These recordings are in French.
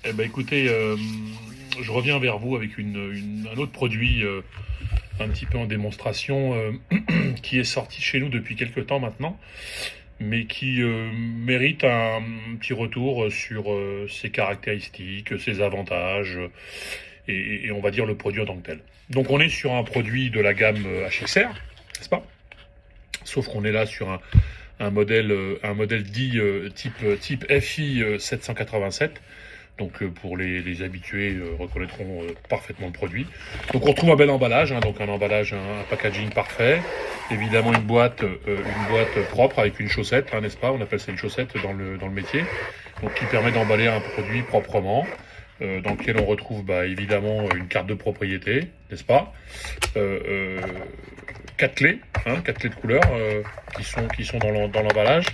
Eh ben, écoutez, je reviens vers vous avec un autre produit un petit peu en démonstration qui est sorti chez nous depuis quelques temps maintenant, mais qui mérite un petit retour sur ses caractéristiques, ses avantages et on va dire le produit en tant que tel. Donc on est sur un produit de la gamme HXR, n'est-ce pas? Sauf qu'on est là sur un modèle dit type FI 787. Donc pour les habitués reconnaîtront parfaitement le produit. Donc on retrouve un bel emballage, hein, donc un emballage, un packaging parfait. Évidemment une boîte propre avec une chaussette, hein, n'est-ce pas? On appelle ça une chaussette dans le métier. Donc qui permet d'emballer un produit proprement. Dans lequel on retrouve évidemment une carte de propriété, n'est-ce pas? 4 clés, hein, 4 clés de couleur qui sont dans l'emballage.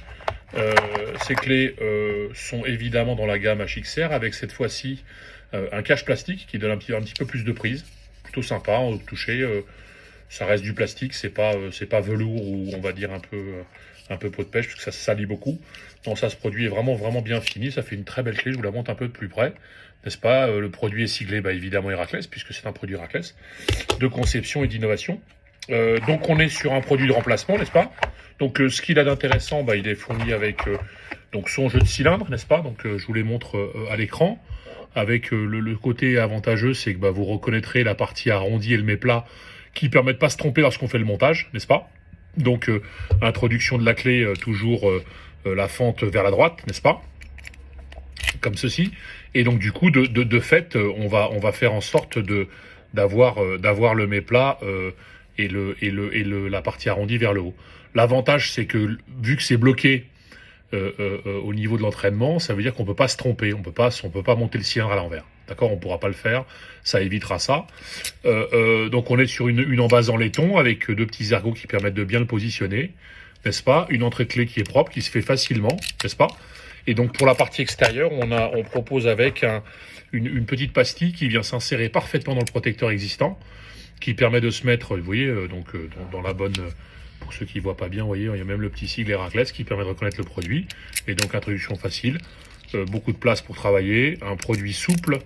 Ces clés sont évidemment dans la gamme HXR avec cette fois-ci un cache plastique qui donne un petit peu plus de prise, plutôt sympa au toucher. Ça reste du plastique, c'est pas velours ou on va dire un peu peau de pêche parce que ça se salit beaucoup. Non, ça, ce produit est vraiment bien fini. Ça fait une très belle clé. Je vous la montre un peu de plus près, n'est-ce pas? Le produit est siglé évidemment Héraclès puisque c'est un produit Héraclès de conception et d'innovation. Donc on est sur un produit de remplacement, n'est-ce pas? Donc ce qu'il a d'intéressant, il est fourni avec donc son jeu de cylindres, n'est-ce pas? Donc je vous les montre à l'écran. Avec le côté avantageux, c'est que vous reconnaîtrez la partie arrondie et le méplat qui permettent pas de se tromper lorsqu'on fait le montage, n'est-ce pas? Donc introduction de la clé, toujours la fente vers la droite, n'est-ce pas? Comme ceci. Et donc du coup, de fait, on va faire en sorte d'avoir le méplat et la partie arrondie vers le haut. L'avantage, c'est que vu que c'est bloqué au niveau de l'entraînement, ça veut dire qu'on peut pas se tromper, on peut pas monter le cylindre à l'envers. D'accord, on pourra pas le faire, ça évitera ça. Donc on est sur une embase en laiton avec deux petits ergots qui permettent de bien le positionner, n'est-ce pas? Une entrée de clé qui est propre, qui se fait facilement, n'est-ce pas? Et donc pour la partie extérieure, on propose avec une petite pastille qui vient s'insérer parfaitement dans le protecteur existant, qui permet de se mettre, vous voyez, dans la bonne. Pour ceux qui ne voient pas bien, vous voyez, il y a même le petit sigle Héraclès qui permet de reconnaître le produit. Et donc introduction facile, beaucoup de place pour travailler, un produit souple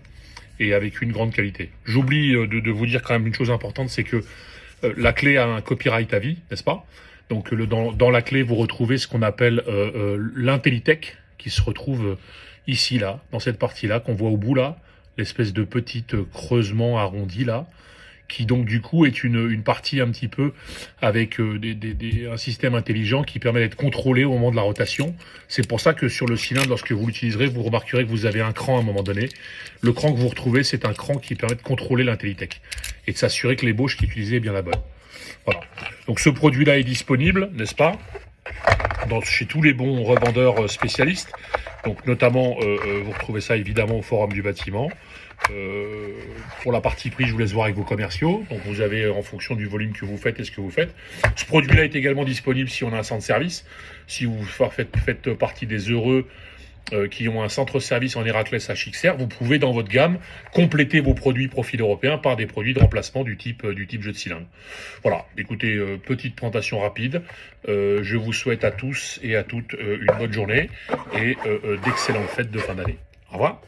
et avec une grande qualité. J'oublie de vous dire quand même une chose importante, c'est que la clé a un copyright à vie, n'est-ce pas? Donc dans la clé, vous retrouvez ce qu'on appelle l'Intellitech, qui se retrouve ici, là, dans cette partie-là, qu'on voit au bout, là, l'espèce de petit creusement arrondi, là, qui donc du coup est une partie un petit peu avec un système intelligent qui permet d'être contrôlé au moment de la rotation. C'est pour ça que sur le cylindre, lorsque vous l'utiliserez, vous remarquerez que vous avez un cran à un moment donné. Le cran que vous retrouvez, c'est un cran qui permet de contrôler l'Intellitech et de s'assurer que l'ébauche qui est utilisée est bien la bonne. Voilà. Donc ce produit-là est disponible, n'est-ce pas, chez tous les bons revendeurs spécialistes. Donc notamment, vous retrouvez ça évidemment au forum du bâtiment. Pour la partie prix, je vous laisse voir avec vos commerciaux. Donc vous avez en fonction du volume que vous faites et ce que vous faites. Ce produit-là est également disponible si on a un centre service. Si vous faites partie des heureux qui ont un centre service en Héraclès HXR, vous pouvez dans votre gamme compléter vos produits profil européen par des produits de remplacement du type jeu de cylindre. Voilà, écoutez, petite présentation rapide. Je vous souhaite à tous et à toutes une bonne journée et d'excellentes fêtes de fin d'année. Au revoir.